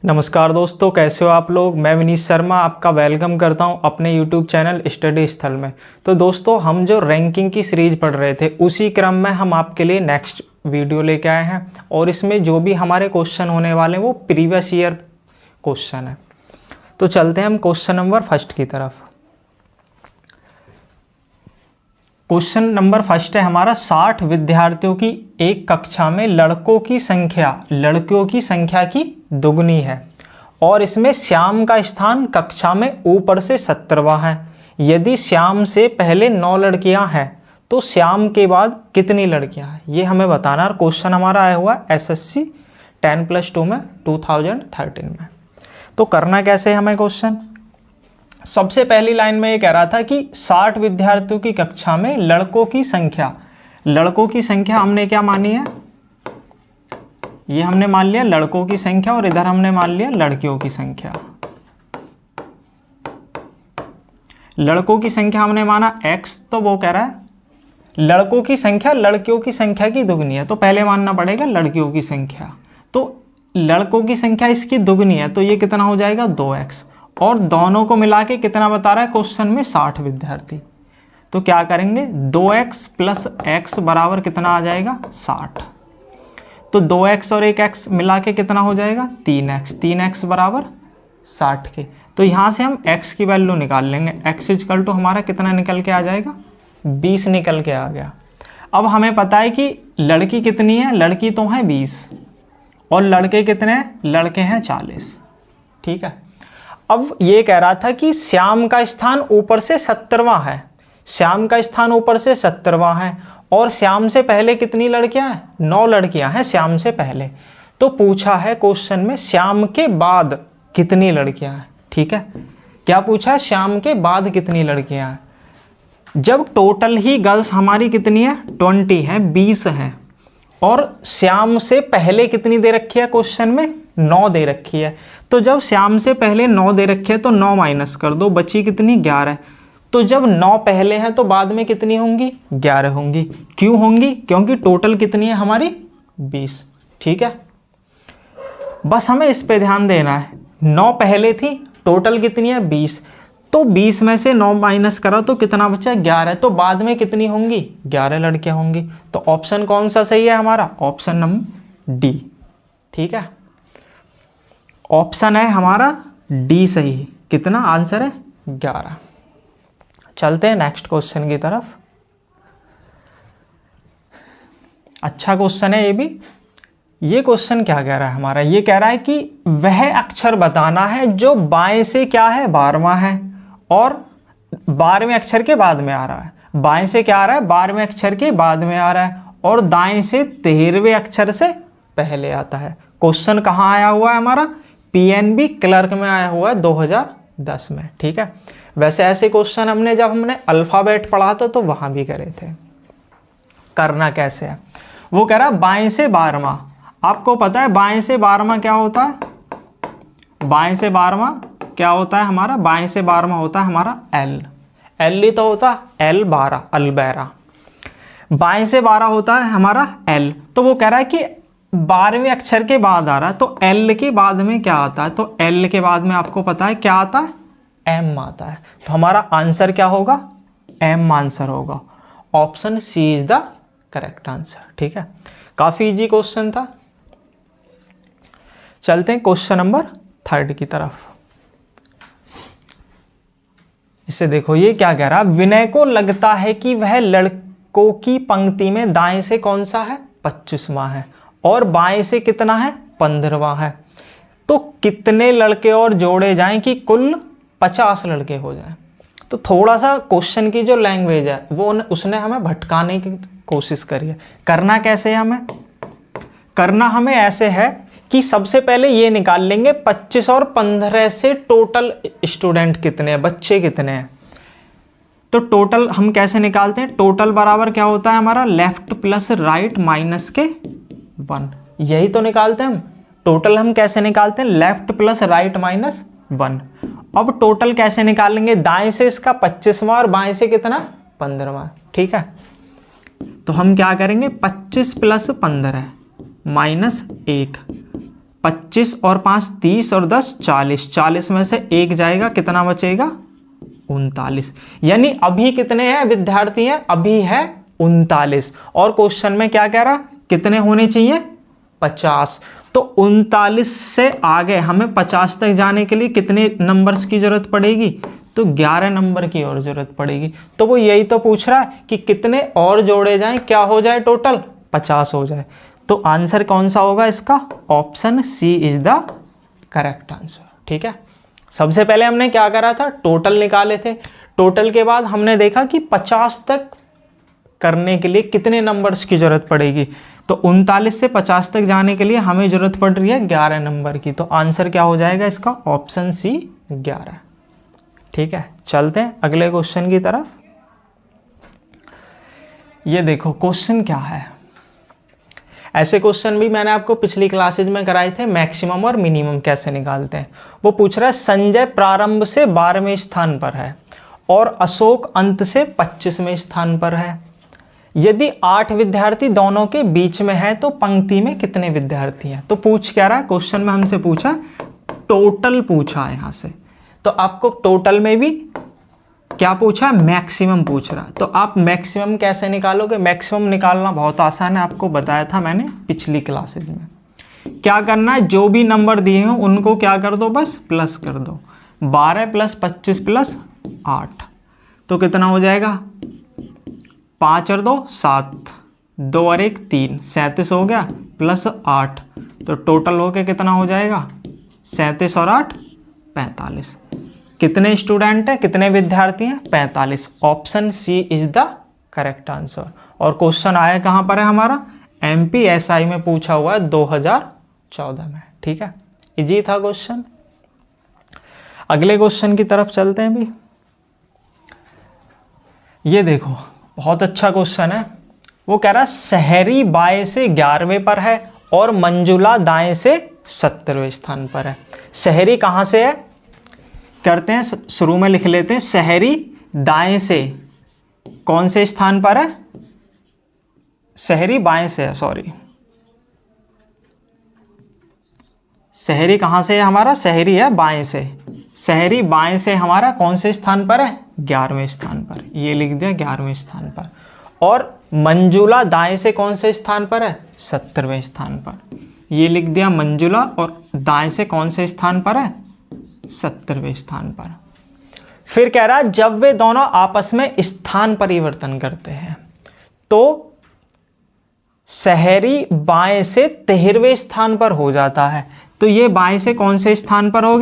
नमस्कार दोस्तों, कैसे हो आप लोग। मैं विनीत शर्मा आपका वेलकम करता हूं अपने YouTube चैनल स्टडी स्थल में। तो दोस्तों, हम जो रैंकिंग की सीरीज पढ़ रहे थे उसी क्रम में हम आपके लिए नेक्स्ट वीडियो लेके आए हैं और इसमें जो भी हमारे क्वेश्चन होने वाले हैं वो प्रीवियस ईयर क्वेश्चन है। तो चलते हैं हम क्वेश्चन नंबर फर्स्ट की तरफ। क्वेश्चन नंबर फर्स्ट है हमारा, 60 विद्यार्थियों की एक कक्षा में लड़कों की संख्या की दुगनी है और इसमें श्याम का स्थान कक्षा में ऊपर से 70वां है। यदि श्याम से पहले 9 लड़कियां हैं तो श्याम के बाद कितनी लड़कियां हैं, ये हमें बताना है। क्वेश्चन हमारा आया हुआ है SSC 10+2 में 2013 में। तो करना कैसे है हमें क्वेश्चन। सबसे पहली लाइन में ये कह रहा था कि 60 विद्यार्थियों की कक्षा में लड़कों की संख्या हमने क्या मानी है, ये हमने मान लिया लड़कों की संख्या और इधर हमने मान लिया लड़कियों की संख्या। लड़कों की संख्या हमने माना x, तो वो कह रहा है लड़कों की संख्या लड़कियों की संख्या की दुगनी है, तो पहले मानना पड़ेगा लड़कियों की संख्या। तो लड़कों की संख्या इसकी दुगनी है तो ये कितना हो जाएगा 2x, और दोनों को मिला के कितना बता रहा है क्वेश्चन में 60 विद्यार्थी। तो क्या करेंगे 2x + x बराबर कितना आ जाएगा 60। तो 2x और 1x मिला के कितना हो जाएगा 3x बराबर 60 के। तो यहाँ से हम x की वैल्यू निकाल लेंगे। x = हमारा कितना निकल के आ जाएगा 20 निकल के आ गया। अब हमें पता है कि लड़की कितनी है, लड़की तो है 20 और लड़के कितने हैं, लड़के हैं 40। ठीक है। अब ये कह रहा था कि श्याम का स्थान ऊपर से 70वां है, श्याम का स्थान ऊपर से 70वां है और श्याम से पहले कितनी लड़कियां हैं, 9 लड़कियां हैं श्याम से पहले। तो पूछा है क्वेश्चन में श्याम के बाद कितनी लड़कियां हैं। ठीक है, क्या पूछा है, श्याम के बाद कितनी लड़कियां हैं। जब टोटल ही गर्ल्स हमारी कितनी है 20 है, 20 हैं, और श्याम से पहले कितनी दे रखी है क्वेश्चन में 9 दे रखी है। तो जब श्याम से पहले 9 दे रखे हैं तो 9 माइनस कर दो, बची कितनी 11। तो जब 9 पहले हैं तो बाद में कितनी होंगी 11 होंगी। क्यों होंगी, क्योंकि टोटल कितनी है हमारी 20। ठीक है, बस हमें इस पे ध्यान देना है। 9 पहले थी, टोटल कितनी है 20, तो 20 में से 9 माइनस करा तो कितना बचा 11। तो बाद में कितनी होंगी 11 लड़कियां होंगी। तो ऑप्शन कौन सा सही है हमारा, ऑप्शन नंबर डी। ठीक है, ऑप्शन है हमारा डी सही। कितना आंसर है 11। चलते हैं नेक्स्ट क्वेश्चन की तरफ। अच्छा क्वेश्चन है ये भी। ये क्वेश्चन क्या कह रहा है हमारा, ये कह रहा है कि वह अक्षर बताना है जो बाएं से क्या है 12वां है और 12वें अक्षर के बाद में आ रहा है। बाएं से क्या आ रहा है 12वें अक्षर के बाद में आ रहा है और दाएं से 13वें अक्षर से पहले आता है। क्वेश्चन कहाँ आया हुआ है हमारा, PNB क्लर्क में आया हुआ है 2010 में। ठीक है, वैसे ऐसे क्वेश्चन हमने अल्फाबेट पढ़ा था तो वहां भी करे थे। करना कैसे है, वो कह रहा है बाएं से 12वां। आपको पता है बाएं से 12वां क्या होता है, बाएं से 12वां क्या होता है हमारा, बाएं से 12वां होता है हमारा L ही तो होता है L12 अलबेरा। बाएं से 12 होता है हमारा L। तो वो कह रहा है कि 12वें अक्षर के बाद आ रहा है तो L के बाद में क्या आता है, तो L के बाद में आपको पता है क्या आता है, M आता है। तो हमारा आंसर क्या होगा, M आंसर होगा। Option C is the correct answer. ठीक है, काफी इजी क्वेश्चन था। चलते हैं क्वेश्चन नंबर 3 की तरफ। इसे देखो, ये क्या कह रहा है, विनय को लगता है कि वह लड़कों की पंक्ति में दाएं से कौन सा है 25वां है और बाएं से कितना है 15वां है। तो कितने लड़के और जोड़े जाएं कि कुल 50 लड़के हो जाएं। तो थोड़ा सा क्वेश्चन की जो लैंग्वेज है वो उसने हमें भटकाने की कोशिश करी है। करना कैसे है हमें, करना हमें ऐसे है कि सबसे पहले ये निकाल लेंगे 25 और 15 से टोटल स्टूडेंट कितने हैं, बच्चे कितने हैं। तो टोटल हम कैसे निकालते हैं, टोटल बराबर क्या होता है हमारा लेफ्ट प्लस राइट माइनस के 1। यही तो निकालते हैं हम। टोटल हम कैसे निकालते हैं, लेफ्ट प्लस राइट माइनस 1। अब टोटल कैसे निकालेंगे, दाएं से इसका 25वां और बाएं से कितना 15वां। ठीक है, तो हम क्या करेंगे 25 + 15 -1 25 और 5 30 और 10 40, 40 में से एक जाएगा, कितना बचेगा 39। यानी अभी कितने हैं विद्यार्थी हैं, अभी है 39। और क्वेश्चन में क्या कह रहा, कितने होने चाहिए 50। तो 39 से आगे हमें 50 तक जाने के लिए कितने नंबर्स की जरूरत पड़ेगी, तो 11 नंबर की और जरूरत पड़ेगी। तो वो यही तो पूछ रहा है कि कितने और जोड़े जाएं, क्या हो जाए टोटल 50 हो जाए। तो आंसर कौन सा होगा इसका, option C is the correct answer. ठीक है, सबसे पहले हमने क्या करा था, टोटल निकाले थे। टोटल के बाद हमने देखा कि 50 तक करने के लिए कितने नंबर्स की जरूरत पड़ेगी। तो 39 से 50 तक जाने के लिए हमें जरूरत पड़ रही है 11 नंबर की। तो आंसर क्या हो जाएगा इसका, ऑप्शन सी 11। ठीक है, चलते हैं अगले क्वेश्चन की तरफ। ये देखो क्वेश्चन क्या है, ऐसे क्वेश्चन भी मैंने आपको पिछली क्लासेज में कराए थे, मैक्सिमम और मिनिमम कैसे निकालते हैं। वो पूछ रहा है संजय प्रारंभ से 12वें स्थान पर है और अशोक अंत से 25वें स्थान पर है। यदि 8 विद्यार्थी दोनों के बीच में है तो पंक्ति में कितने विद्यार्थी हैं। तो पूछ क्या रहा है, क्वेश्चन में हमसे पूछा टोटल पूछा है यहाँ से। तो आपको टोटल में भी क्या पूछा, मैक्सिमम पूछ रहा है। तो आप मैक्सिमम कैसे निकालोगे, मैक्सिमम निकालना बहुत आसान है, आपको बताया था मैंने पिछली क्लासेज में। क्या करना है, जो भी नंबर दिए हों उनको क्या कर दो, बस प्लस कर दो। 12 + 25 + 8 तो कितना हो जाएगा, 5 और 2 7, 2 और 1 3, 37 हो गया, प्लस 8 तो टोटल हो के कितना हो जाएगा 37 और 8 45। कितने स्टूडेंट हैं, कितने विद्यार्थी हैं 45। Option C is the correct answer. और क्वेश्चन आया कहाँ पर है हमारा, MPSI में पूछा हुआ है 2014 में। ठीक है, इजी था क्वेश्चन। अगले क्वेश्चन की तरफ चलते हैं भी। ये देखो बहुत अच्छा क्वेश्चन है। वो कह रहा है शहरी बाएं से 11वें पर है और मंजुला दाएं से 70वें स्थान पर है। शहरी कहाँ से है, करते हैं शुरू में लिख लेते हैं, शहरी दाएं से कौन से स्थान पर है, शहरी बाएं से है, सॉरी शहरी कहाँ से है हमारा, शहरी है बाएं से। शहरी बाएं से हमारा कौन से स्थान पर है, 11वें स्थान पर। ये लिख दिया 11वें स्थान पर। और मंजुला दाएं से कौन से स्थान पर है, 70वें स्थान पर। ये लिख दिया मंजुला, और दाएं से कौन से स्थान पर है, 70वें स्थान पर। फिर कह रहा है जब वे दोनों आपस में स्थान परिवर्तन करते हैं तो शहरी बाएं से 13वें स्थान पर हो जाता है। तो ये बाएं से कौन से स्थान पर हो गया,